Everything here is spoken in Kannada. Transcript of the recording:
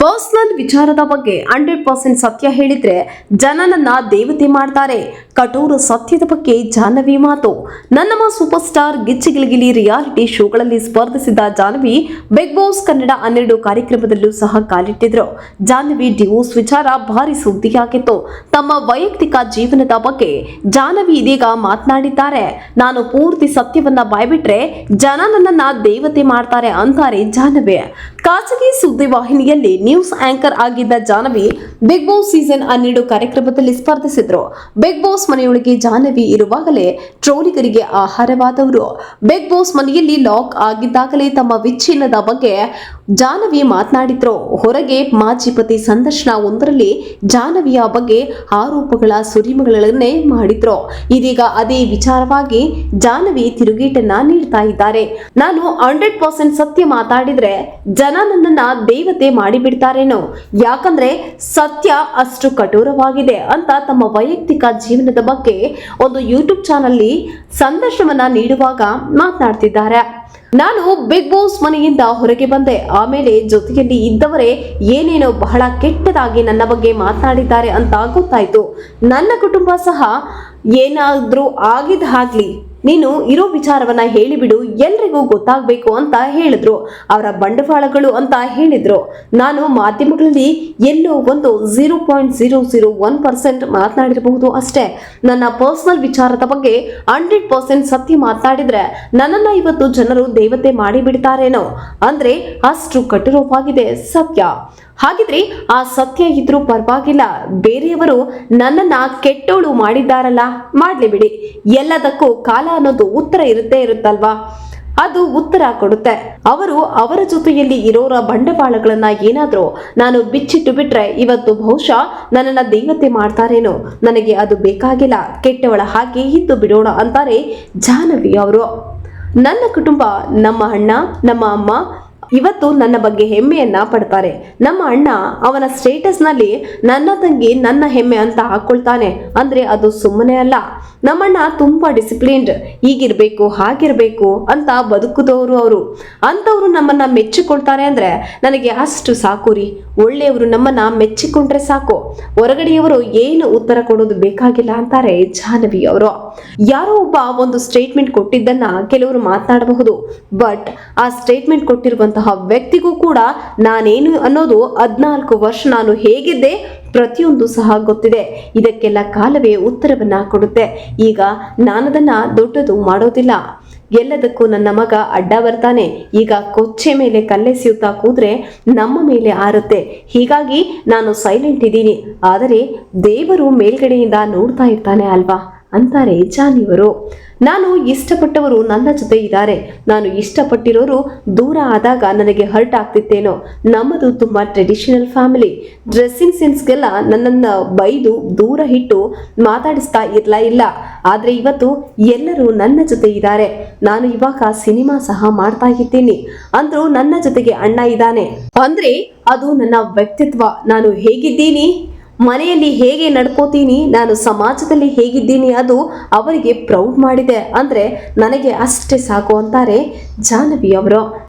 ಪರ್ಸನಲ್ ವಿಚಾರದ ಬಗ್ಗೆ 100% ಸತ್ಯ ಹೇಳಿದ್ರೆ ಜನ ನನ್ನ ದೇವತೆ ಮಾಡ್ತಾರೆ. ಕಠೋರ ಸತ್ಯದ ಬಗ್ಗೆ ಜಾಹ್ನವಿ ಮಾತು. ನನ್ನಮ್ಮ ಸೂಪರ್ ಸ್ಟಾರ್ ಗಿಚ್ಚಿಗಿಲಿಗಿಲಿ ರಿಯಾಲಿಟಿ ಶೋಗಳಲ್ಲಿ ಸ್ಪರ್ಧಿಸಿದ ಜಾಹ್ನವಿ ಬಿಗ್ ಬಾಸ್ ಕನ್ನಡ 12 ಕಾರ್ಯಕ್ರಮದಲ್ಲೂ ಸಹ ಕಾಲಿಟ್ಟಿದ್ರು. ಜಾಹ್ನವಿ ಡಿವೋರ್ಸ್ ವಿಚಾರ ಭಾರಿ ಸುದ್ದಿಯಾಗಿತ್ತು. ತಮ್ಮ ವೈಯಕ್ತಿಕ ಜೀವನದ ಬಗ್ಗೆ ಜಾಹ್ನವಿ ಇದೀಗ ಮಾತನಾಡಿದ್ದಾರೆ. ನಾನು ಪೂರ್ತಿ ಸತ್ಯವನ್ನ ಬಾಯ್ಬಿಟ್ರೆ ಜನ ನನ್ನನ್ನ ದೇವತೆ ಮಾಡ್ತಾರೆ ಅಂತಾರೆ ಜಾಹ್ನವಿ. ಖಾಸಗಿ ಸುದ್ದಿವಾಹಿನಿಯಲ್ಲಿ ನ್ಯೂಸ್ ಆಂಕರ್ ಆಗಿದ್ದ ಜಾಹ್ನವಿ ಬಿಗ್ ಬಾಸ್ ಸೀಸನ್ 12 ಕಾರ್ಯಕ್ರಮದಲ್ಲಿ ಸ್ಪರ್ಧಿಸಿದ್ರು. ಬಿಗ್ ಬಾಸ್ ಮನೆಯೊಳಗೆ ಜಾಹ್ನವಿ ಇರುವಾಗಲೇ ಟ್ರೋಲಿಗರಿಗೆ ಆಹಾರವಾದವರು. ಬಿಗ್ ಬಾಸ್ ಮನೆಯಲ್ಲಿ ಲಾಕ್ ಆಗಿದ್ದಾಗಲೇ ತಮ್ಮ ವಿಚ್ಛಿನ್ನದ ಬಗ್ಗೆ ಜಾಹ್ನವಿ ಮಾತನಾಡಿದ್ರು. ಹೊರಗೆ ಮಾಜಿ ಪತಿ ಸಂದರ್ಶನ ಒಂದರಲ್ಲಿ ಜಾಹ್ನವಿಯ ಬಗ್ಗೆ ಆರೋಪಗಳ ಸುರಿಮಗಳನ್ನೇ ಮಾಡಿದ್ರು. ಇದೀಗ ಅದೇ ವಿಚಾರವಾಗಿ ಜಾಹ್ನವಿ ತಿರುಗೇಟನ್ನ ನೀಡ್ತಾ ಇದ್ದಾರೆ. ನಾನು 100% ಸತ್ಯ ಮಾತಾಡಿದ್ರೆ ಜನ ನನ್ನನ್ನ ದೇವತೆ ಮಾಡಿಬಿಡ್ತಾರೇನೋ, ಯಾಕಂದ್ರೆ ಸತ್ಯ ಅಷ್ಟು ಕಠೋರವಾಗಿದೆ ಅಂತ ತಮ್ಮ ವೈಯಕ್ತಿಕ ಜೀವನದ ಬಗ್ಗೆ ಒಂದು ಯೂಟ್ಯೂಬ್ ಚಾನಲ್ ಸಂದರ್ಶನವನ್ನ ನೀಡುವಾಗ ಮಾತನಾಡ್ತಿದ್ದಾರೆ. ನಾನು ಬಿಗ್ ಬಾಸ್ ಮನೆಯಿಂದ ಹೊರಗೆ ಬಂದೆ. ಆಮೇಲೆ ಜೊತೆಯಲ್ಲಿ ಇದ್ದವರೇ ಏನೇನೋ ಬಹಳ ಕೆಟ್ಟದಾಗಿ ನನ್ನ ಬಗ್ಗೆ ಮಾತನಾಡಿದ್ದಾರೆ ಅಂತ ಗೊತ್ತಾಯ್ತು. ನನ್ನ ಕುಟುಂಬ ಸಹ ಏನಾದ್ರೂ ಆಗಿದ್ದಾಗ್ಲಿ ನೀನು ಇರೋ ವಿಚಾರವನ್ನ ಹೇಳಿಬಿಡು, ಎಲ್ರಿಗೂ ಗೊತ್ತಾಗಬೇಕು ಅಂತ ಹೇಳಿದ್ರು. ಅವರ ಬಂಡವಾಳಗಳು ಅಂತ ಹೇಳಿದ್ರು. ನಾನು ಮಾಧ್ಯಮಗಳಲ್ಲಿ ಎಲ್ಲೋ ಒಂದು 0.001% ಮಾತನಾಡಿರಬಹುದು ಅಷ್ಟೇ. ನನ್ನ ಪರ್ಸನಲ್ ವಿಚಾರದ ಬಗ್ಗೆ 100% ಸತ್ಯ ಮಾತನಾಡಿದ್ರೆ ನನ್ನನ್ನ ಇವತ್ತು ಜನರು ದೇವತೆ ಮಾಡಿ ಬಿಡ್ತಾರೇನೋ, ಅಂದ್ರೆ ಅಷ್ಟು ಕಠೋರವಾಗಿದೆ ಸತ್ಯ. ಹಾಗಿದ್ರೆ ಆ ಸತ್ಯ ಇದ್ರೂ ಪರವಾಗಿಲ್ಲ, ಬೇರೆಯವರು ನನ್ನನ್ನ ಕೆಟ್ಟೋಳು ಮಾಡಿದ್ದಾರಲ್ಲ, ಮಾಡ್ಲಿ ಬಿಡಿ. ಎಲ್ಲದಕ್ಕೂ ಕಾಲ ಅನ್ನೋದು ಉತ್ತರ ಇರುತ್ತಲ್ವಾ, ಅದು ಉತ್ತರ ಕೊಡುತ್ತೆ. ಅವರು ಅವರ ಜೊತೆಯಲ್ಲಿ ಇರೋರ ಬಂಡವಾಳಗಳನ್ನ ಏನಾದ್ರೂ ನಾನು ಬಿಚ್ಚಿಟ್ಟು ಬಿಟ್ರೆ ಇವತ್ತು ಬಹುಶಃ ನನ್ನನ್ನ ದೇವತೆ ಮಾಡ್ತಾರೇನೋ, ನನಗೆ ಅದು ಬೇಕಾಗಿಲ್ಲ, ಕೆಟ್ಟವಳ ಹಾಗೆ ಇದ್ದು ಬಿಡೋಣ ಅಂತಾರೆ ಜಾಹ್ನವಿ ಅವರು. ನನ್ನ ಕುಟುಂಬ, ನಮ್ಮ ಅಣ್ಣ, ನಮ್ಮ ಅಮ್ಮ ಇವತ್ತು ನನ್ನ ಬಗ್ಗೆ ಹೆಮ್ಮೆಯನ್ನ ಪಡ್ತಾರೆ. ನಮ್ಮ ಅಣ್ಣ ಅವನ ಸ್ಟೇಟಸ್ ನಲ್ಲಿ ನನ್ನ ತಂಗಿ ನನ್ನ ಹೆಮ್ಮೆ ಅಂತ ಹಾಕೊಳ್ತಾನೆ ಅಂದ್ರೆ ಅದು ಸುಮ್ಮನೆ ಅಲ್ಲ. ನಮ್ಮಣ್ಣ ತುಂಬಾ ಡಿಸಿಪ್ಲಿನ್ಡ್, ಹೀಗಿರ್ಬೇಕು ಹಾಗಿರ್ಬೇಕು ಅಂತ ಬದುಕುದವರು ಅವರು. ಅಂತವ್ರು ನಮ್ಮನ್ನ ಮೆಚ್ಚಿಕೊಳ್ತಾರೆ ಅಂದ್ರೆ ನನಗೆ ಅಷ್ಟು ಸಾಕು ರೀ. ಒಳ್ಳೆಯವರು ನಮ್ಮನ್ನ ಮೆಚ್ಚಿಕೊಂಡ್ರೆ ಸಾಕು, ಹೊರಗಡೆಯವರು ಏನು ಉತ್ತರ ಕೊಡೋದು ಬೇಕಾಗಿಲ್ಲ ಅಂತಾರೆ ಜಾಹ್ನವಿ ಅವರು. ಯಾರೋ ಒಬ್ಬ ಒಂದು ಸ್ಟೇಟ್ಮೆಂಟ್ ಕೊಟ್ಟಿದ್ದನ್ನ ಕೆಲವರು ಮಾತನಾಡಬಹುದು, ಬಟ್ ಆ ಸ್ಟೇಟ್ಮೆಂಟ್ ಕೊಟ್ಟಿರುವಂತಹ ವ್ಯಕ್ತಿಗೂ ಕೂಡ ನಾನೇನು ಅನ್ನೋದು 14 ವರ್ಷ ನಾನು ಹೇಗಿದ್ದೆ ಪ್ರತಿಯೊಂದು ಸಹ ಗೊತ್ತಿದೆ. ಇದಕ್ಕೆಲ್ಲ ಕಾಲವೇ ಉತ್ತರವನ್ನ ಕೊಡುತ್ತೆ. ಈಗ ನಾನದನ್ನ ದೊಡ್ಡದು ಮಾಡೋದಿಲ್ಲ. ಎಲ್ಲದಕ್ಕೂ ನನ್ನ ಮಗ ಅಡ್ಡ ಬರ್ತಾನೆ. ಈಗ ಕೊಚ್ಚೆ ಮೇಲೆ ಕಲ್ಲೆಸೆಯುತ್ತಾ ಕೂದ್ರೆ ನಮ್ಮ ಮೇಲೆ ಆರುತ್ತೆ. ಹೀಗಾಗಿ ನಾನು ಸೈಲೆಂಟ್ ಇದ್ದೀನಿ, ಆದರೆ ದೇವರು ಮೇಲ್ಗಡೆಯಿಂದ ನೋಡ್ತಾ ಇರ್ತಾನೆ ಅಲ್ವಾ ಅಂತಾರೆ ಜಾಹ್ನವಿಯವರು. ನಾನು ಇಷ್ಟಪಟ್ಟವರು ನನ್ನ ಜೊತೆ ಇದ್ದಾರೆ, ನಾನು ಇಷ್ಟಪಟ್ಟಿರೋರು ದೂರ ಆದಾಗ ನನಗೆ ಹರ್ಟ್ ಆಗ್ತಿತ್ತೇನೋ. ನಮ್ಮದು ತುಂಬಾ ಟ್ರೆಡಿಷನಲ್ ಫ್ಯಾಮಿಲಿ. ಡ್ರೆಸ್ಸಿಂಗ್ ಸೆನ್ಸ್ಗೆಲ್ಲ ನನ್ನನ್ನು ಬೈದು ದೂರ ಇಟ್ಟು ಮಾತಾಡಿಸ್ತಾ ಇಲ್ಲ. ಆದ್ರೆ ಇವತ್ತು ಎಲ್ಲರೂ ನನ್ನ ಜೊತೆ ಇದ್ದಾರೆ. ನಾನು ಇವಾಗ ಸಿನಿಮಾ ಸಹ ಮಾಡ್ತಾ ಇದ್ದೀನಿ ಅಂದ್ರೂ ನನ್ನ ಜೊತೆಗೆ ಅಣ್ಣ ಇದ್ದಾನೆ ಅಂದ್ರೆ ಅದು ನನ್ನ ವ್ಯಕ್ತಿತ್ವ. ನಾನು ಹೇಗಿದ್ದೀನಿ, ಮನೆಯಲ್ಲಿ ಹೇಗೆ ನಡ್ಕೋತೀನಿ, ನಾನು ಸಮಾಜದಲ್ಲಿ ಹೇಗಿದ್ದೀನಿ, ಅದು ಅವರಿಗೆ ಪ್ರೌಡ್ ಮಾಡಿದೆ ಅಂದ್ರೆ ನನಗೆ ಅಷ್ಟೇ ಸಾಕು ಅಂತಾರೆ ಜಾಹ್ನವಿ ಅವರು.